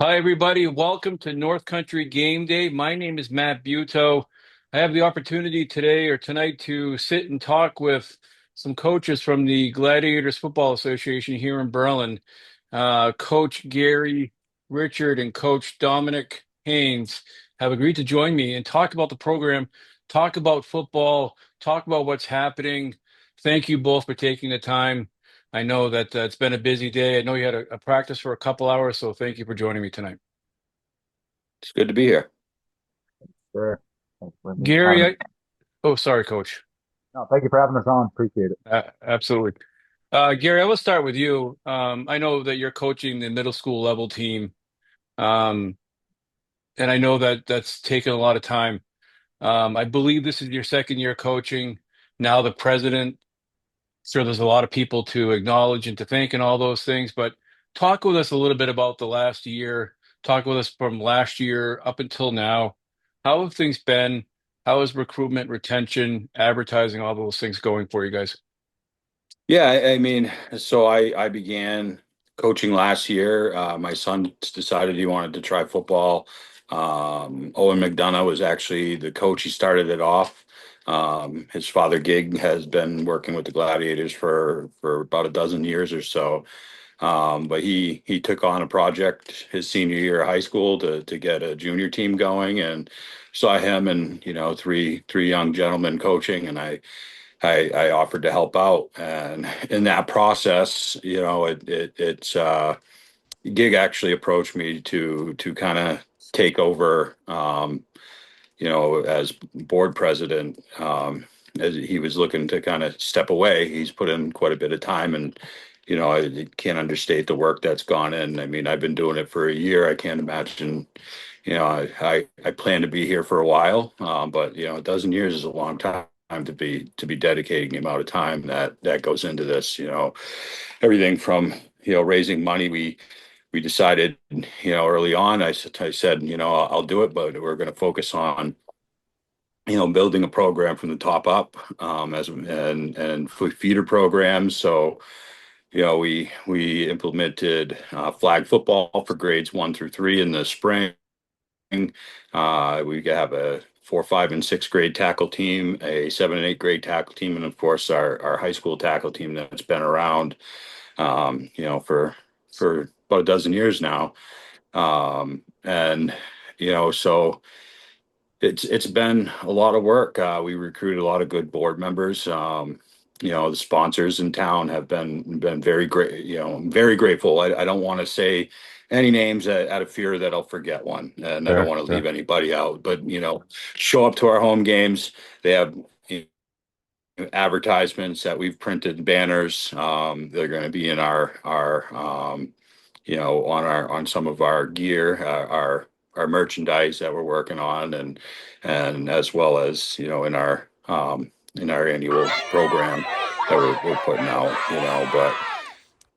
Hi, everybody. Welcome to North Country Game Day. My name is Matt Buto. I have the opportunity today or tonight to sit and talk with some coaches from the Gladiators Football Association here in Berlin. Coach Gary Richard and Coach Dominic Haynes have agreed to join me and talk about the program, talk about football, talk about what's happening. Thank you both for taking the time. I know that it's been a busy day. I know you had a practice for a couple hours, so thank you for joining me tonight. It's good to be here. Sure. Thanks for Gary, having us. oh, sorry, Coach. No, thank you for having us on. Appreciate it. Absolutely. Gary, I will start with you. I know that you're coaching the middle school level team, um, and I know that that's taken a lot of time. I believe this is your second year coaching. Now the president, sure, there's a lot of people to acknowledge and to thank and all those things, but talk with us a little bit about the last year. Talk with us from last year up until now. How have things been? How is recruitment, retention, advertising, all those things going for you guys? Yeah, I began coaching last year. My son decided he wanted to try football. Owen McDonough was actually the coach. He started it off. His father, Gig, has been working with the Gladiators for about a dozen years or so. But he took on a project his senior year of high school to get a junior team going, and saw him and three young gentlemen coaching, and I offered to help out. And in that process, Gig actually approached me to kind of take over, as board president. As he was looking to kind of step away, he's put in quite a bit of time, and I can't understate the work that's gone in. I mean, I've been doing it for a year. I can't imagine. I plan to be here for a while, but a dozen years is a long time to be dedicating the amount of time that goes into this. Everything from raising money. We decided early on. I said I'll do it, but we're going to focus on building a program from the top up, and feeder programs. So we implemented flag football for grades 1 through 3 in the spring. We have a 4, 5, and 6 grade tackle team, a 7 and 8 grade tackle team, and of course our high school tackle team that's been around, for about a dozen years now. And so it's been a lot of work. We recruited a lot of good board members. The sponsors in town have been very great. I'm very grateful. I don't want to say any names out of fear that I'll forget one, and I don't Sure, want to leave sure. anybody out. But show up to our home games. They have advertisements that we've printed, banners. They're going to be in on some of our gear, our merchandise that we're working on, and as well as in our annual program that we're putting out. But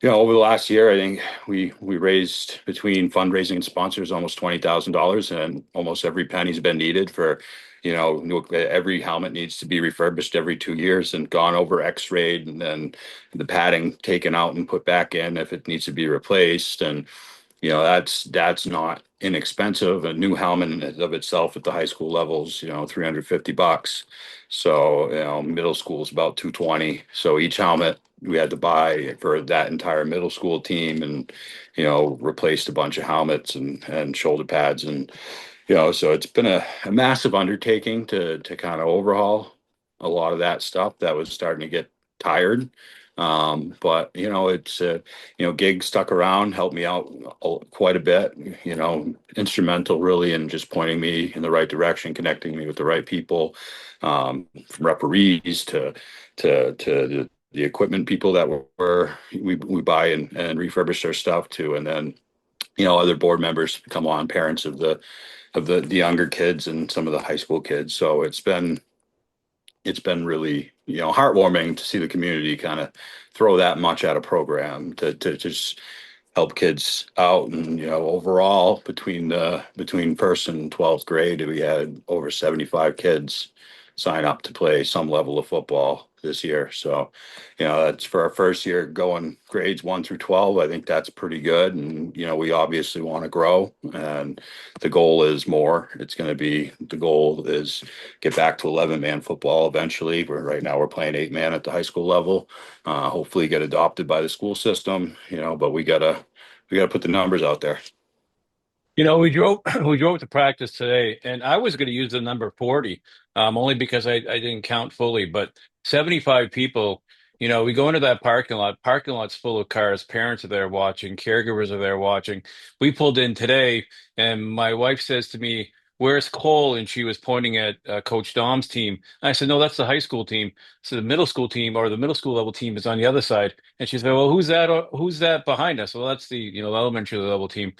over the last year, I think we raised, between fundraising and sponsors, almost $20,000, and almost every penny's been needed for, every helmet needs to be refurbished every 2 years and gone over, X-rayed, and then the padding taken out and put back in if it needs to be replaced. And that's not inexpensive. A new helmet in and of itself at the high school levels, $350. So middle school is about 220. So each helmet we had to buy for that entire middle school team, and replaced a bunch of helmets and shoulder pads, and so it's been a massive undertaking to kind of overhaul a lot of that stuff that was starting to get tired. But it's Gig stuck around, helped me out quite a bit, instrumental really in just pointing me in the right direction, connecting me with the right people, from referees to the equipment people that we buy and refurbish their stuff to. And then other board members come on, parents of the younger kids and some of the high school kids. So it's been really heartwarming to see the community kind of throw that much at a program to just help kids out. And overall, between first and 12th grade, we had over 75 kids sign up to play some level of football. this year. So, that's for our first year going grades 1 through 12. I think that's pretty good. And, we obviously want to grow, and the goal is more. The goal is get back to 11-man football eventually. Right now we're playing 8-man at the high school level. Hopefully get adopted by the school system, but we gotta put the numbers out there. We drove we drove to practice today, and I was going to use the number 40, only because I didn't count fully, but 75 people. We go into that parking lot. Parking lot's full of cars. Parents are there watching. Caregivers are there watching. We pulled in today, and my wife says to me, "Where's Cole?" And she was pointing at Coach Dom's team. And I said, "No, that's the high school team." So the middle school team, or the middle school level team, is on the other side. And she said, "Well, who's that? Who's that behind us?" Well, that's the elementary level team.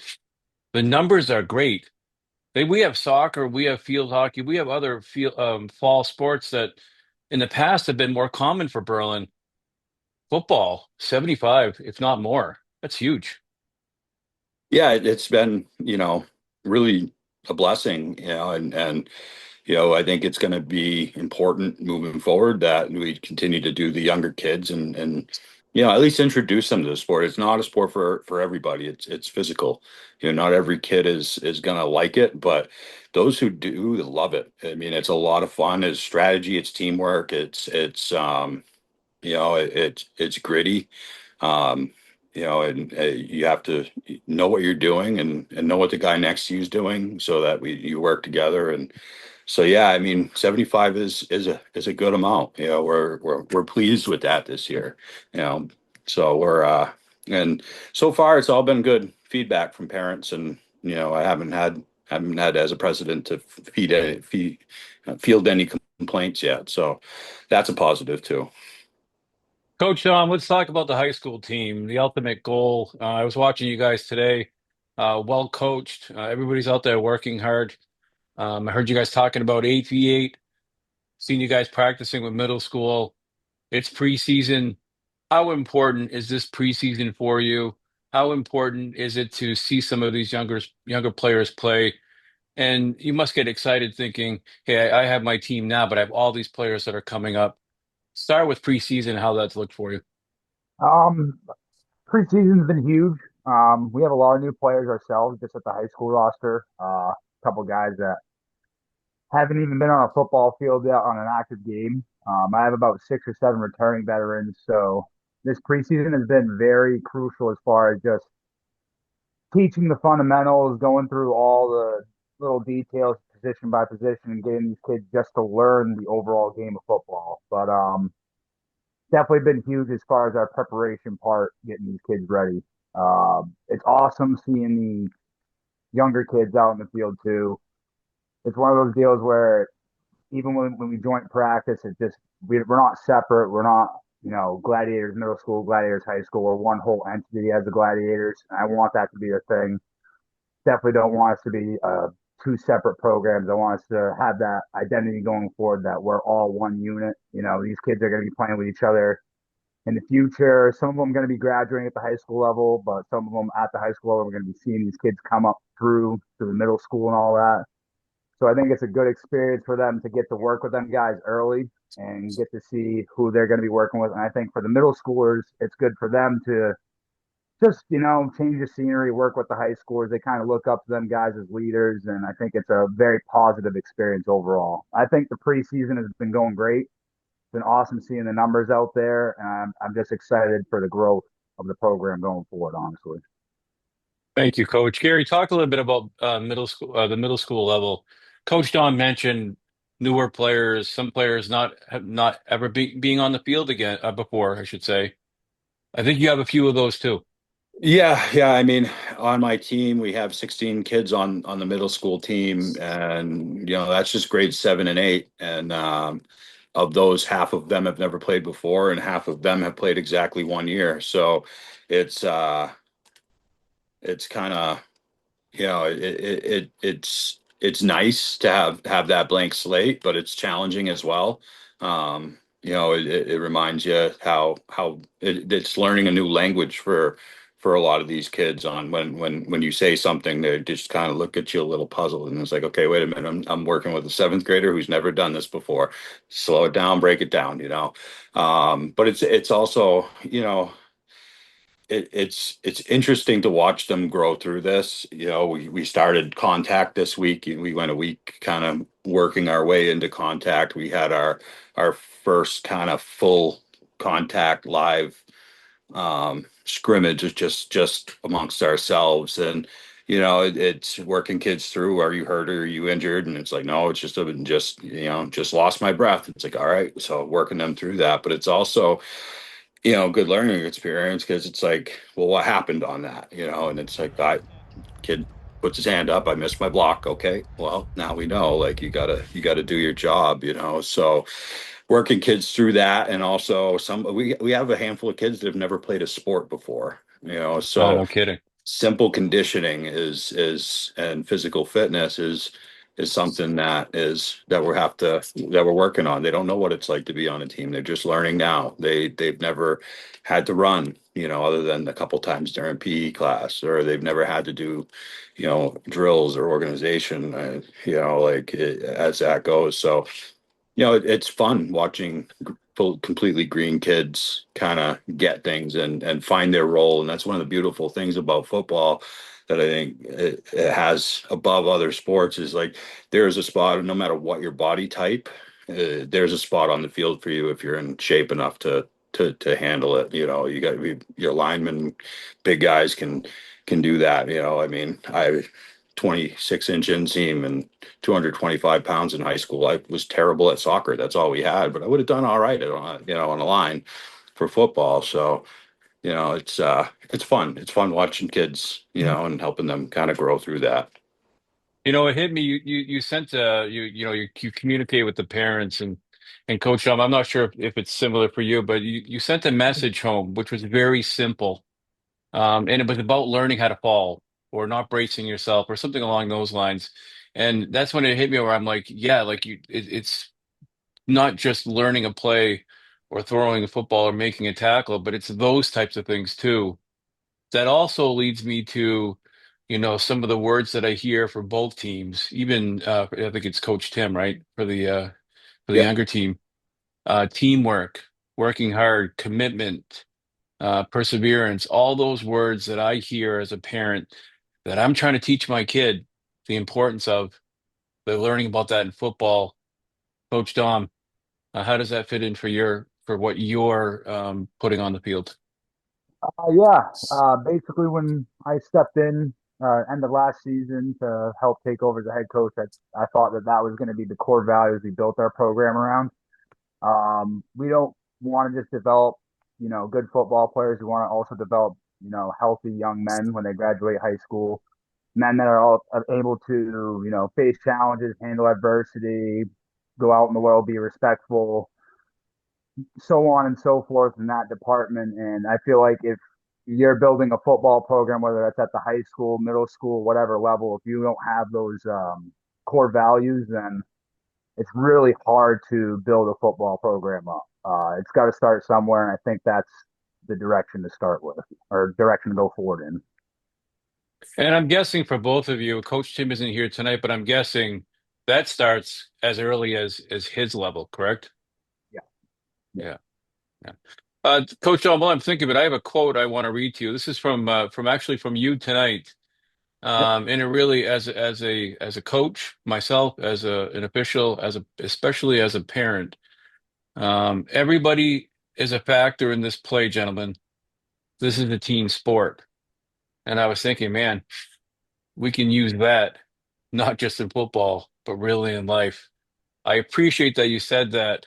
The numbers are great. We have soccer, we have field hockey, we have other fall sports that in the past have been more common for Berlin. Football, 75, if not more. That's huge. Yeah, it's been, really a blessing, and I think it's going to be important moving forward that we continue to do the younger kids and at least introduce them to the sport. It's not a sport for everybody. It's physical. Not every kid is going to like it, but those who do love it. I mean, it's a lot of fun. It's strategy, it's teamwork, it's gritty. Um, and you have to know what you're doing and know what the guy next to you is doing so that you work together. And so, yeah, I mean, 75 is a good amount. We're pleased with that this year. You know, so and so far it's all been good feedback from parents, and I haven't had as a president to field any complaints yet. So that's a positive too. Coach Don, let's talk about the high school team, the ultimate goal. I was watching you guys today, well coached. Everybody's out there working hard. I heard you guys talking about 8v8, seen you guys practicing with middle school. It's preseason. How important is this preseason for you? How important is it to see some of these younger players play? And you must get excited thinking, "Hey, I have my team now, but I have all these players that are coming up." Start with preseason, how that's looked for you. Um, Preseason's been huge. We have a lot of new players ourselves just at the high school roster. A couple guys that haven't even been on a football field yet on an active game. I have about 6 or 7 returning veterans. So this preseason has been very crucial as far as just teaching the fundamentals, going through all the little details, position by position, and getting these kids just to learn the overall game of football. But definitely been huge as far as our preparation part, getting these kids ready. It's awesome seeing the younger kids out in the field too. It's one of those deals where even when we joint practice, we're not separate. We're not Gladiators middle school, Gladiators high school. We're one whole entity as the Gladiators. And I want that to be a thing. Definitely don't want us to be two separate programs. I want us to have that identity going forward that we're all one unit. These kids are going to be playing with each other in the future. Some of them are going to be graduating at the high school level, but some of them at the high school level, we're going to be seeing these kids come up through to the middle school and all that. So I think it's a good experience for them to get to work with them guys early and get to see who they're going to be working with. And I think for the middle schoolers, it's good for them to just, change the scenery, work with the high schoolers. They kind of look up to them guys as leaders. And I think it's a very positive experience overall. I think the preseason has been going great. It's been awesome seeing the numbers out there. And I'm just excited for the growth of the program going forward, honestly. Thank you, Coach. Gary, talk a little bit about middle school, the middle school level. Coach Don mentioned newer players, some players not have not ever being on the field again before, I should say. I think you have a few of those too. Yeah, yeah. I mean, on my team, we have 16 kids on the middle school team, and that's just grades 7 and 8. And of those, half of them have never played before, and half of them have played exactly 1 year. So it's it's kind of it's nice to have that blank slate, but it's challenging as well. It reminds you how it's learning a new language for a lot of these kids on when you say something, they just kind of look at you a little puzzled, and it's like, okay, wait a minute, I'm working with a seventh grader who's never done this before. Slow it down, break it down, you know. But it's also, you know, it's interesting to watch them grow through this. You know, we started contact this week, and we went a week kind of working our way into contact. We had our first kind of full contact live scrimmage is just amongst ourselves. And you know, it's working kids through, are you hurt or are you injured? And it's like, no, it's just you know, just lost my breath. It's like, all right, so working them through that. But it's also, you know, good learning experience, because it's like, well, what happened on that, you know? And it's like, I kid puts his hand up, I missed my block. Okay, well, now we know, like, you gotta do your job, you know. So working kids through that. And also, we have a handful of kids that have never played a sport before, you know. Oh, So no kidding. simple conditioning is and physical fitness is something that we're working on. They don't know what it's like to be on a team. They're just learning now. They've never had to run, you know, other than a couple times during PE class, or they've never had to do, you know, drills or organization, you know, like as that goes. So you know, it's fun watching completely green kids kind of get things and find their role. And that's one of the beautiful things about football that I think it has above other sports is like there is a spot, no matter what your body type, there's a spot on the field for you if you're in shape enough to handle it. You know, you got your linemen, big guys can do that. You know, I mean, I 26-inch inseam and 225 pounds in high school. I was terrible at soccer. That's all we had, but I would have done all right you know, on a line for football. So, you know, it's fun. It's fun watching kids, you know, and helping them kind of grow through that. You know, it hit me. You sent you know you communicate with the parents and coach them. I'm not sure if it's similar for you, but you sent a message home, which was very simple. And it was about learning how to fall or not bracing yourself or something along those lines. And that's when it hit me where I'm like, yeah, like it's not just learning a play or throwing a football or making a tackle, but it's those types of things too. That also leads me to, you know, some of the words that I hear for both teams, even I think it's Coach Tim, right? For the Yep. younger team, teamwork, working hard, commitment, perseverance, all those words that I hear as a parent that I'm trying to teach my kid the importance of. They're learning about that in football. Coach Dom, how does that fit in for what you're putting on the field? Yeah, basically when I stepped in end of last season to help take over as the head coach, I thought that that was going to be the core values we built our program around. We don't want to just develop, you know, good football players. We want to also develop, you know, healthy young men when they graduate high school, men that are all able to, you know, face challenges, handle adversity, go out in the world, be respectful, so on and so forth in that department. And I feel like if you're building a football program, whether that's at the high school, middle school, whatever level, if you don't have those core values, then it's really hard to build a football program up. It's got to start somewhere, and I think that's the direction to start with, or direction to go forward in. And I'm guessing for both of you, Coach Tim isn't here tonight, but I'm guessing that starts as early as his level, correct? Yeah, yeah, Yeah. Yeah. Coach John, while I'm thinking of it, I have a quote I want to read to you. This is from actually from you tonight. yep. And it really, as a coach, myself, as an official, especially as a parent, everybody is a factor in this play, gentlemen. This is a team sport. And I was thinking, man, we can use that not just in football, but really in life. I appreciate that you said that,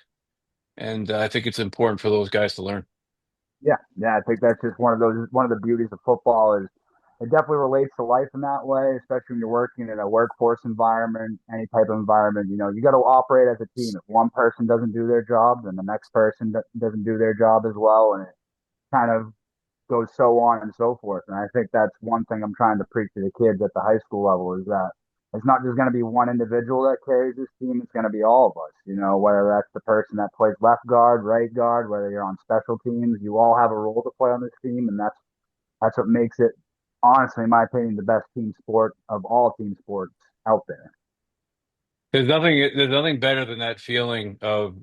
and I think it's important for those guys to learn. Yeah, yeah. I think that's just one of the beauties of football is it definitely relates to life in that way, especially when you're working in a workforce environment, any type of environment. You know, you got to operate as a team. If one person doesn't do their job, then the next person doesn't do their job as well, and it kind of goes so on and so forth. And I think that's one thing I'm trying to preach to the kids at the high school level is that it's not just going to be one individual that carries this team. It's going to be all of us, you know, whether that's the person that plays left guard, right guard, whether you're on special teams, you all have a role to play on this team. And that's That's what makes it, honestly, in my opinion, the best team sport of all team sports out there. There's nothing better than that feeling of,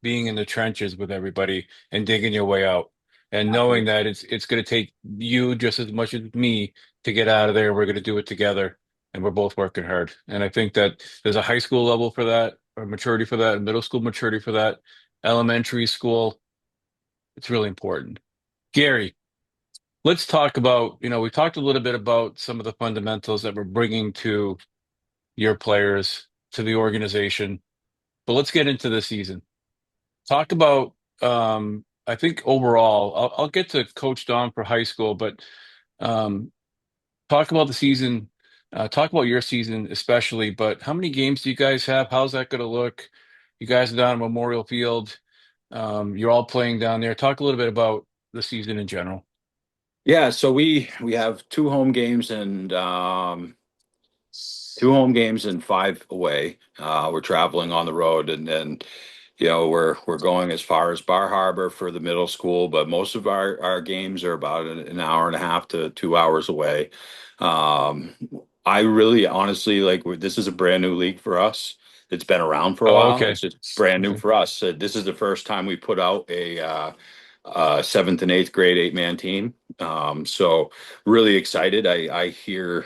being in the trenches with everybody and digging your way out and knowing Absolutely. that it's going to take you just as much as me to get out of there. We're going to do it together and we're both working hard. And I think that there's a high school level for that, or maturity for that, middle school maturity for that, elementary school. It's really important. Gary, let's talk about, we talked a little bit about some of the fundamentals that we're bringing to your players, to the organization. But let's get into the season. Talk about, I think overall, I'll get to Coach Don for high school, but um, talk about the season. Talk about your season especially. But how many games do you guys have? How's that going to look? You guys are down at Memorial Field. You're all playing down there. Talk a little bit about the season in general. Yeah, so we have two home games and five away. We're traveling on the road, and we're going as far as Bar Harbor for the middle school, but most of our games are about an hour and a half to 2 hours away. Um, I really honestly this is a brand new league for us. It's been around for a Oh, while. okay. It's just brand new Okay. for us. This is the first time we put out a seventh and eighth grade 8-man team. So really excited. I hear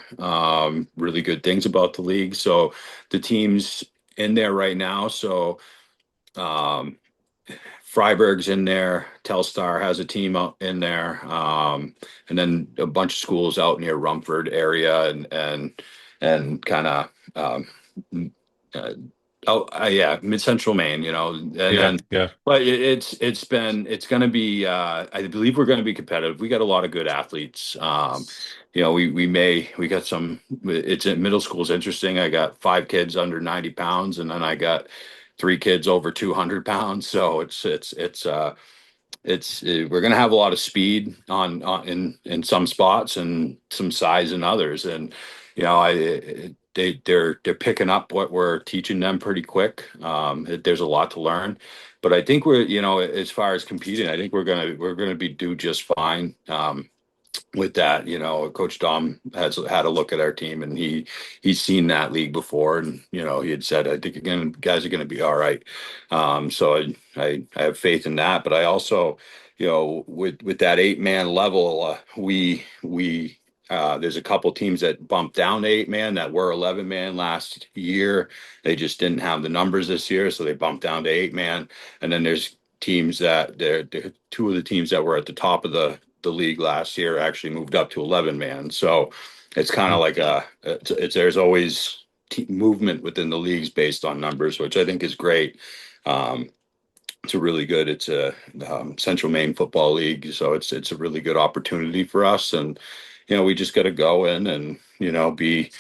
really good things about the league. So the team's in there right now. So um, Freiburg's in there. Telstar has a team out in there, and then a bunch of schools out near Rumford area and kind of uh, yeah, mid central Maine, and Yeah, then yeah, but it's going to be I believe we're going to be competitive. We got a lot of good athletes. We got some. It's in middle school is interesting. I got five kids under 90 pounds, and then I got three kids over 200 pounds. So we're going to have a lot of speed on in some spots and some size in others, and they're picking up what we're teaching them pretty quick. There's a lot to learn, but I think as far as competing, I think we're gonna be do just fine. With that, Coach Dom has had a look at our team, and he's seen that league before, and he had said, "I think again, guys are going to be all right." So I have faith in that, but I also, with that 8-man level, we there's a couple teams that bumped down to 8-man that were 11-man last year. They just didn't have the numbers this year, so they bumped down to 8-man, and then there's teams that they're two of the teams that were at the top of the league last year actually moved up to 11-man. So it's kind of like there's always movement within the leagues based on numbers, which I think is great. Um, it's a really good. It's a Central Maine Football League, so it's a really good opportunity for us. And we just got to go in and be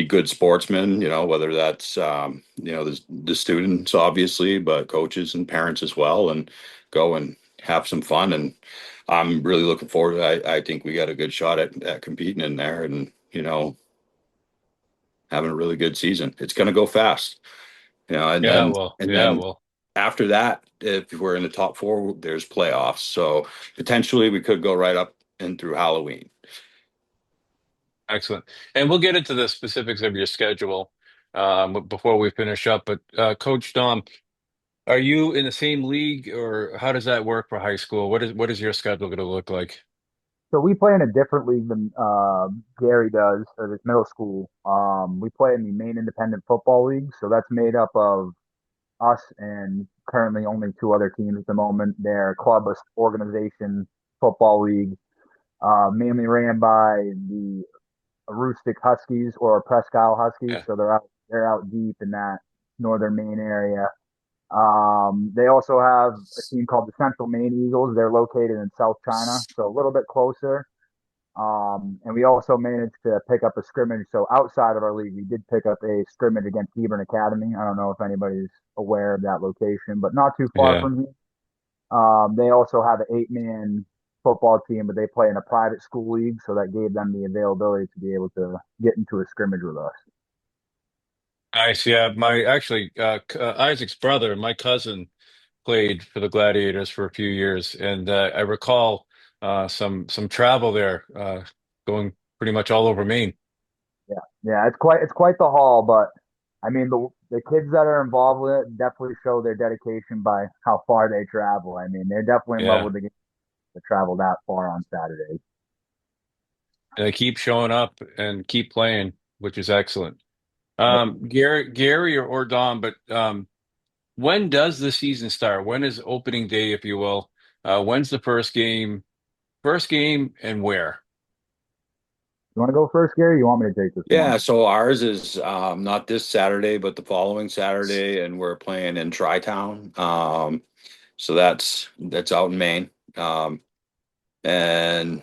good sportsmen. Whether that's the students obviously, but coaches and parents as well, and go and have some fun. And I'm really looking forward to it. I think we got a good shot at competing in there, and having a really good season. It's going to go fast. And yeah. then Well, and yeah. then Well, after that, if we're in the top four, there's playoffs. So potentially we could go right up and through Halloween. excellent. And we'll get into the specifics of your schedule before we finish up. But Coach Dom, are you in the same league, or how does that work for high school? What is your schedule going to look like? So we play in a different league than Gary does, or this middle school. We play in the Maine Independent Football League. So that's made up of us and currently only two other teams at the moment. They're club organization football league, mainly ran by the Aroostook Huskies or Presque Isle Huskies. Yeah, So they're out deep in that northern Maine area. They also have a team called the Central Maine Eagles. They're located in South China, so a little bit closer. And we also managed to pick up a scrimmage. So outside of our league, we did pick up a scrimmage against Hebron Academy. I don't know if anybody's aware of that location, but not too far yeah. from here. They also have an 8-man football team, but they play in a private school league, so that gave them the availability to be able to get into a scrimmage with us. Nice. Yeah, my actually Isaac's brother, my cousin, played for the Gladiators for a few years, and I recall some travel there, going pretty much all over Maine. Yeah, yeah, it's quite the haul, but I mean the kids that are involved with it definitely show their dedication by how far they travel. I mean, they're definitely in love Yeah, with the game to travel that far on Saturdays. and they keep showing up and keep playing, which is excellent. Yep. Gary or Dom, but when does the season start? When is opening day, if you will? When's the first game? First game and where? You want to go first, Gary? You want me to take this one? Yeah, so ours is not this Saturday, but the following Saturday, and we're playing in Tri-Town. So that's out in Maine. And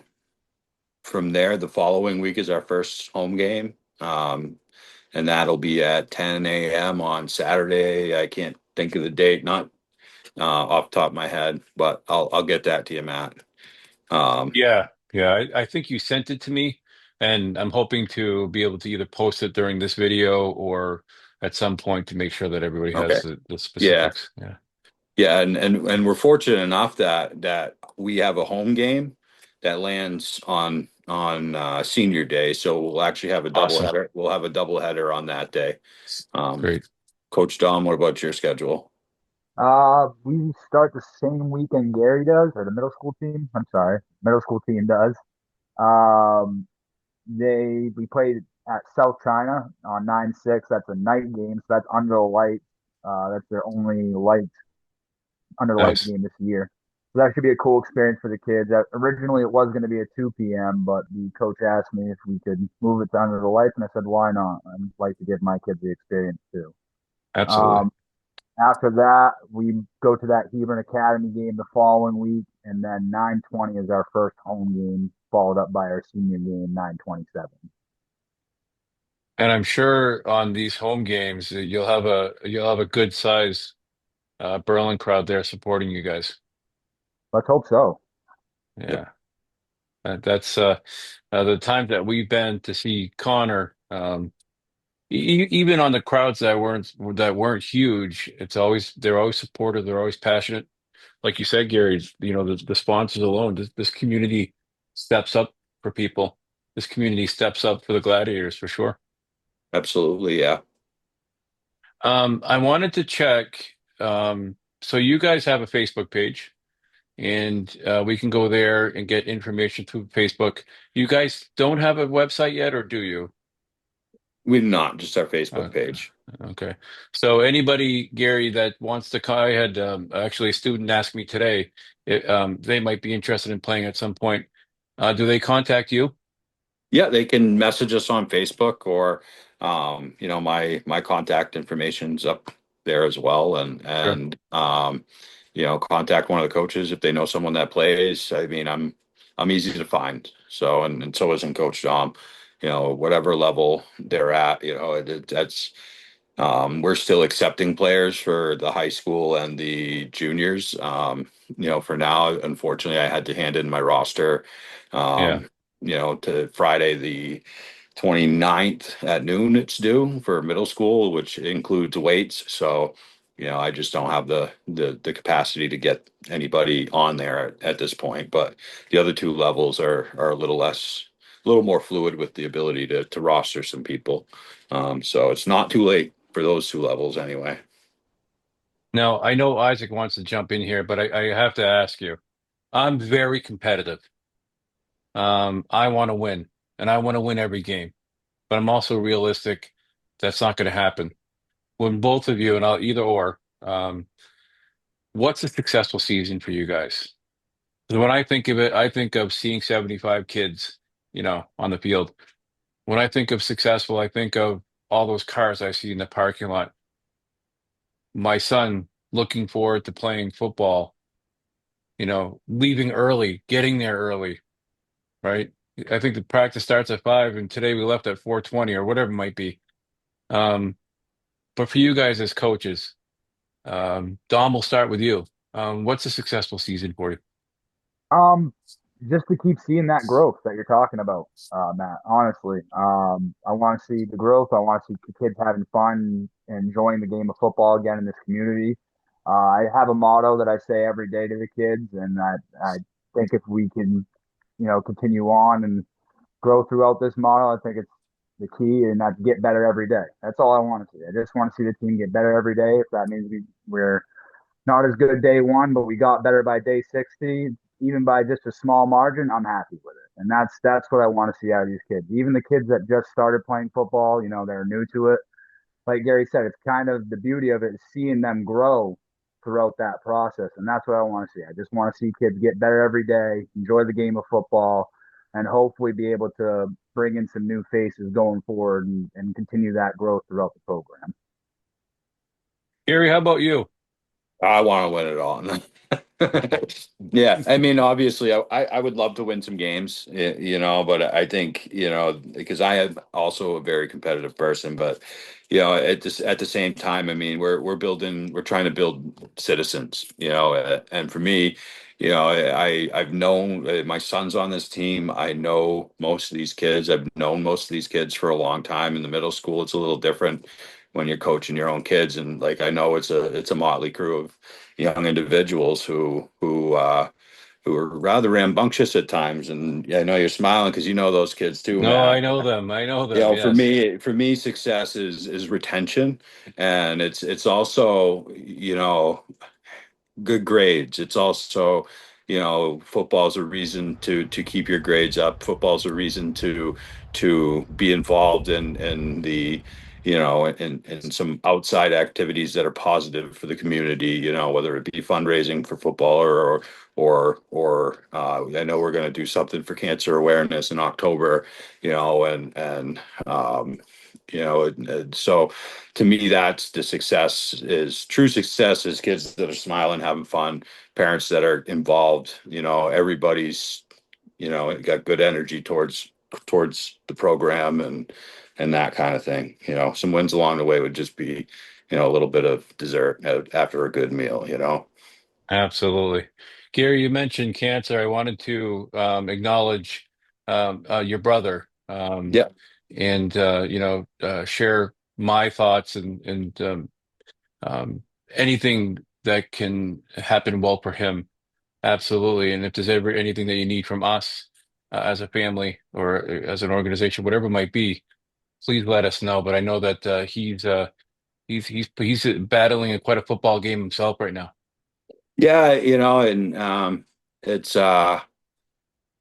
from there, the following week is our first home game. And that'll be at 10 a.m. on Saturday. I can't think of the date, not off the top of my head, but I'll get that to you, Matt. Um, Yeah, yeah. I think you sent it to me, and I'm hoping to be able to either post it during this video or at some point to make sure that everybody okay. has the Yeah. specifics. Yeah. Yeah, and we're fortunate enough that we have a home game that lands on senior day, so we'll actually have a double Awesome. header. We'll have a double header on that day. Um, Great. Coach Dom, what about your schedule? We start the same weekend Gary does, or the middle school team. I'm sorry, middle school team does. Um, we played at South China on 9/6. That's a night game, so that's under the lights. That's their only light under the lights Nice. game this year. So that should be a cool experience for the kids. Originally, it was going to be at 2 p.m., but the coach asked me if we could move it to under the lights, and I said, why not? I'd like to give my kids the experience too. Absolutely. Um, After that, we go to that Hebron Academy game the following week, and then 9/20 is our first home game, followed up by our senior game 9/27. And I'm sure on these home games you'll have a good size Berlin crowd there supporting you guys. Let's hope so. Yep, Yeah. That's the times that we've been to see Connor. Even on the crowds that weren't huge, they're always supportive. They're always passionate. Like you said, Gary, the sponsors alone, this community steps up for people. This community steps up for the Gladiators for sure. absolutely, yeah. I wanted to check. So you guys have a Facebook page, and we can go there and get information through Facebook. You guys don't have a website yet, or do you? We're not just our Facebook Okay. page. Okay. So anybody, Gary, that wants to, I had actually a student ask me today, they might be interested in playing at some point. Do they contact you? Yeah, they can message us on Facebook or my contact information's up there as well Sure. and contact one of the coaches if they know someone that plays. I mean, I'm easy to find. So and so isn't Coach Dom. Whatever level they're at, that's we're still accepting players for the high school and the juniors. For now, unfortunately, I had to hand in my roster, Yeah. um, to Friday the 29th at noon. It's due for middle school, which includes weights. So, I just don't have the capacity to get anybody on there at this point. But the other two levels are a little more fluid with the ability to roster some people. So it's not too late for those two levels anyway. Now, I know Isaac wants to jump in here, but I have to ask you. I'm very competitive. I want to win, and I want to win every game, but I'm also realistic. That's not going to happen. When both of you, and I'll either or, what's a successful season for you guys? 'Cause when I think of it, I think of seeing 75 kids, on the field. When I think of successful, I think of all those cars I see in the parking lot. My son looking forward to playing football, leaving early, getting there early, right? I think the practice starts at 5, and today we left at 4:20 or whatever it might be. Um, but for you guys as coaches, Dom, will start with you. What's a successful season for you? Um, just to keep seeing that growth that you're talking about, Matt. Honestly, I want to see the growth. I want to see the kids having fun and enjoying the game of football again in this community. I have a motto that I say every day to the kids, and I think if we can, continue on and grow throughout this model, I think it's the key, and not get better every day. That's all I want to see. I just want to see the team get better every day. If that means we're not as good day one, but we got better by day 60, even by just a small margin, I'm happy with it. And that's what I want to see out of these kids. Even the kids that just started playing football, they're new to it. Like Gary said, it's kind of the beauty of it is seeing them grow throughout that process. And that's what I want to see. I just want to see kids get better every day, enjoy the game of football, and hopefully be able to bring in some new faces going forward and continue that growth throughout the program. Gary, how about you? I want to win it all. Yeah, I mean, obviously, I would love to win some games, but I think, because I am also a very competitive person, but at the same time, I mean, we're trying to build citizens, and for me, I've known my son's on this team. I know most of these kids. I've known most of these kids for a long time. In the middle school, it's a little different when you're coaching your own kids, and like I know it's a motley crew of young individuals who are rather rambunctious at times. And yeah, I know you're smiling because you know those kids too, No, I Matt. know them. I know them. For Yes. me, success is retention, and it's also good grades. It's also, football's a reason to keep your grades up. Football's a reason to be involved in the, in some outside activities that are positive for the community, whether it be fundraising for football or I know we're going to do something for cancer awareness in October, and so to me, that's the success is true success is kids that are smiling, having fun, parents that are involved, everybody's, got good energy towards the program and that kind of thing. Some wins along the way would just be, a little bit of dessert after a good meal. Absolutely. Gary, you mentioned cancer. I wanted to acknowledge your brother, Yeah. and share my thoughts and um, anything that can happen well for him. Absolutely. And if there's ever anything that you need from us as a family or as an organization, whatever it might be, please let us know. But I know that he's battling quite a football game himself right now. Yeah, and it's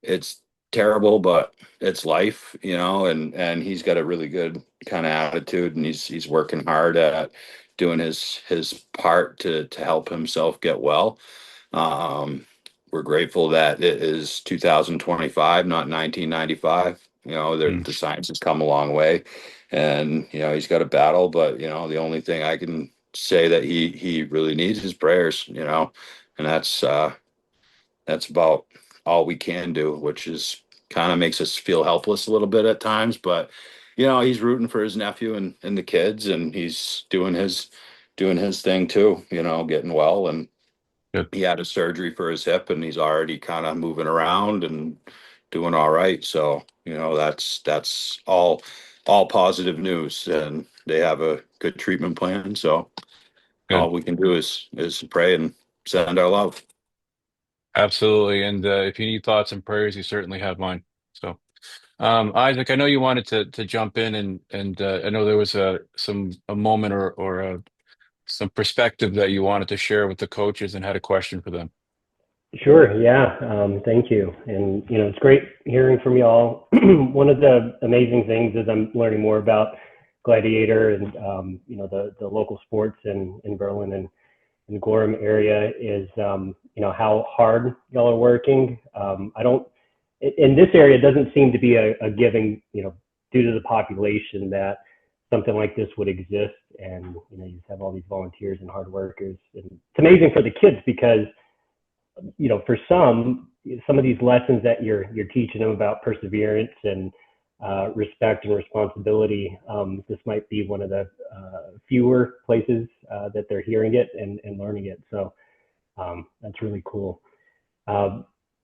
it's terrible, but it's life, and he's got a really good kind of attitude, and he's working hard at doing his part to help himself get well. Um, we're grateful that it is 2025, not 1995. Mm, The science has come a long way, and he's got a battle, but the only thing I can say that he really needs is prayers, and that's about all we can do, which is kind of makes us feel helpless a little bit at times. But he's rooting for his nephew and the kids, and he's doing his thing too. Getting well, and good, he had a surgery for his hip, and he's already kind of moving around and doing all right. So that's all positive news, and they have a good treatment plan. So good. all we can do is pray and send our love. Absolutely. And if you need thoughts and prayers, you certainly have mine. So, Isaac, I know you wanted to jump in and I know there was a moment or some perspective that you wanted to share with the coaches and had a question for them. Sure. Yeah. Thank you. And, it's great hearing from y'all. One of the amazing things is I'm learning more about Gladiator and, the local sports in Berlin and in the Gorham area is, how hard y'all are working. In this area, it doesn't seem to be a giving, due to the population that something like this would exist. And, you just have all these volunteers and hard workers. And it's amazing for the kids because for some of these lessons that you're teaching them about perseverance and respect and responsibility, this might be one of the fewer places that they're hearing it and learning it. So that's really cool.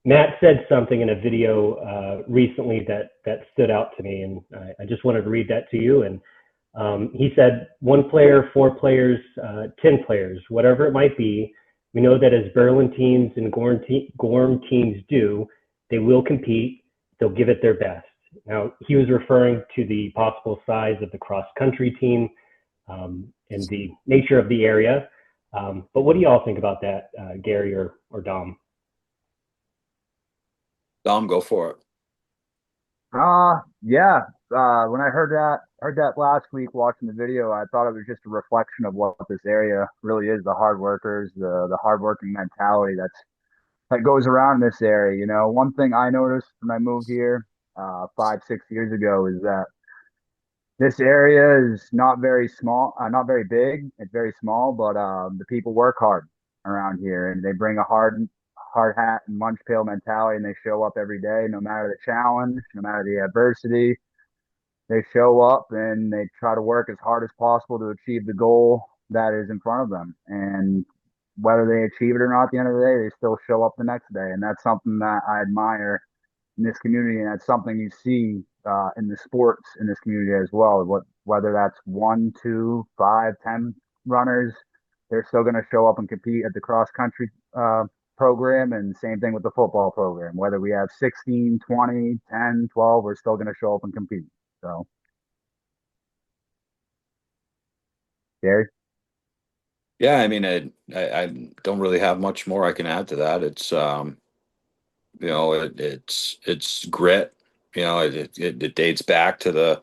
Matt said something in a video recently that stood out to me, and I just wanted to read that to you. And he said, 1 player, 4 players, 10 players, whatever it might be, We know that as Berlin teams and Gorm teams do, they will compete. They'll give it their best. Now, he was referring to the possible size of the cross country team and the nature of the area. But what do you all think about that, Gary or Dom? Dom, go for it. Yeah. When I heard that last week watching the video, I thought it was just a reflection of what this area really is, the hard workers, the hardworking mentality that goes around this area. You know, one thing I noticed when I moved here, 5, 6 years ago is that this area is not very small, not very big. It's very small, but the people work hard around here, and they bring a hard hat and lunch pail mentality, and they show up every day, no matter the challenge, no matter the adversity. They show up and they try to work as hard as possible to achieve the goal that is in front of them. And whether they achieve it or not, at the end of the day, they still show up the next day, and that's something that I admire in this community, and that's something you see in the sports in this community as well. Whether that's 1, 2, 5, 10 runners, they're still going to show up and compete at the cross country program, and same thing with the football program. Whether we have 16, 20, 10, 12, we're still going to show up and compete. So, Gary. Yeah, I mean, I don't really have much more I can add to that. It's it's grit. It dates back to the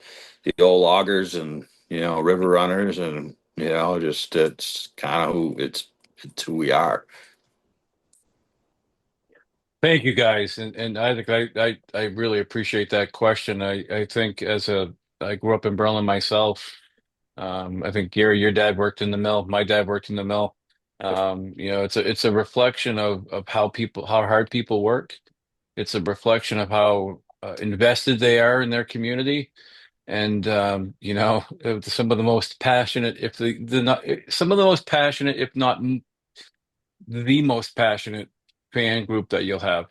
old loggers and river runners, and just it's kind of it's who we are. Thank you guys. And I think I really appreciate that question. I think I grew up in Berlin myself. I think Gary, your dad worked in the mill. My dad worked in the mill. It's a reflection of how hard people work. It's a reflection of how invested they are in their community. And some of the most passionate, if the not some of the most passionate, if not the most passionate fan group that you'll have.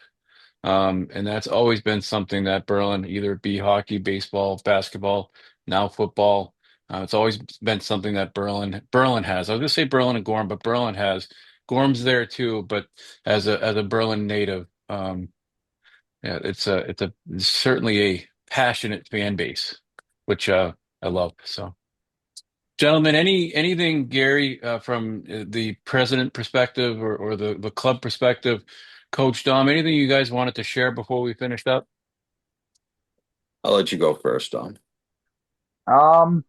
And that's always been something that Berlin, either it be hockey, baseball, basketball, now football. It's always been something that Berlin has. I was gonna say Berlin and Gorham, but Berlin has Gorham's there too. But as a Berlin native, yeah, it's certainly a passionate fan base, which I love. So. Gentlemen, anything, Gary, from the president perspective or the club perspective, Coach Dom, anything you guys wanted to share before we finished up? I'll let you go first, Dom. Um,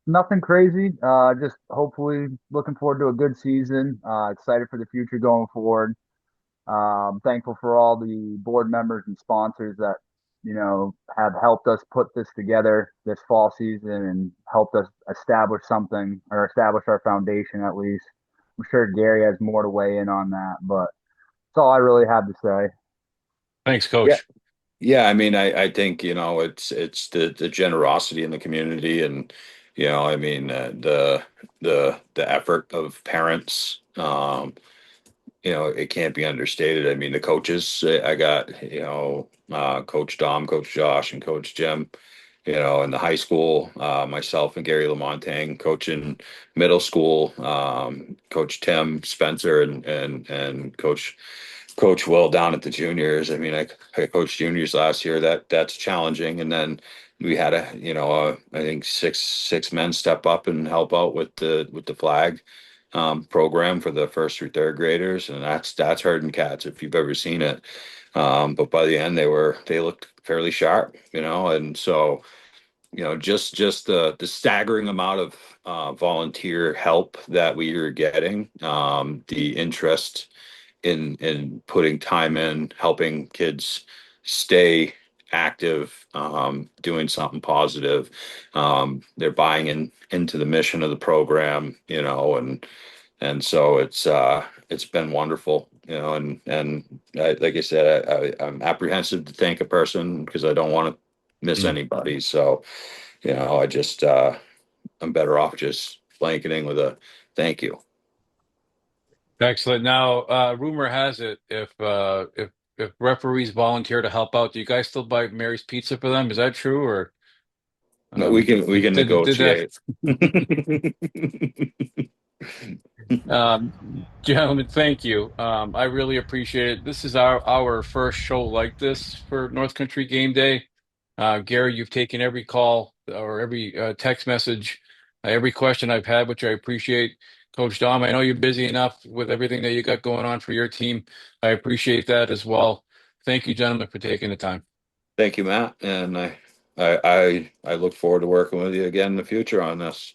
Nothing crazy. Just hopefully looking forward to a good season. Excited for the future going forward. Thankful for all the board members and sponsors that, have helped us put this together this fall season and helped us establish something or establish our foundation at least. I'm sure Gary has more to weigh in on that, but that's all I really have to say. Thanks, Yeah. Coach. Yeah, I mean, I think, it's the generosity in the community, and I mean, the effort of parents. It can't be understated. I mean, the coaches, I got, Coach Dom, Coach Josh, and Coach Jim, in the high school, myself and Gary Lamontagne coaching middle school, Coach Tim Spencer and Coach Will down at the juniors. I mean, I coached juniors last year. That's challenging. And then we had I think six men step up and help out with the flag program for the first through third graders, and that's herding cats if you've ever seen it. But by the end, they looked fairly sharp, and so just the staggering amount of volunteer help that we are getting, the interest in putting time in, helping kids stay active, doing something positive. They're buying into the mission of the program, and so it's been wonderful, and like I said, I'm apprehensive to thank a person because I don't want to miss Mm. anybody. So, I just I'm better off just blanketing with a thank you. Excellent. Now, rumor has it if referees volunteer to help out, do you guys still buy Mary's Pizza for them? Is that true, or We can did that? negotiate. Um, Gentlemen, thank you. I really appreciate it. This is our first show like this for North Country Game Day. Gary, you've taken every call or every text message, every question I've had, which I appreciate. Coach Dom, I know you're busy enough with everything that you got going on for your team. I appreciate that as well. Thank you, gentlemen, for taking the time. Thank you, Matt, and I look forward to working with you again in the future on this.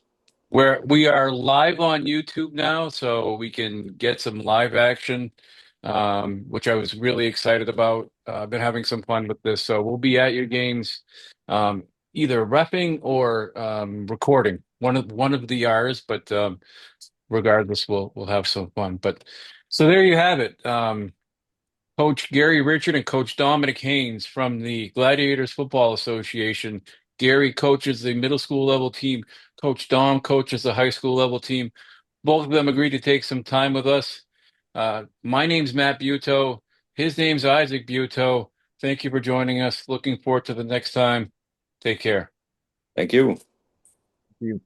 We are live on YouTube now, so we can get some live action, which I was really excited about. I've been having some fun with this, so we'll be at your games, either repping or recording one of the R's, but regardless, we'll have some fun. But so there you have it. Coach Gary Richard and Coach Dominic Haynes from the Gladiators Football Association. Gary coaches the middle school level team. Coach Dom coaches the high school level team. Both of them agreed to take some time with us. My name's Matt Buto. His name's Isaac Buto. Thank you for joining us. Looking forward to the next time. Take care. Thank you. You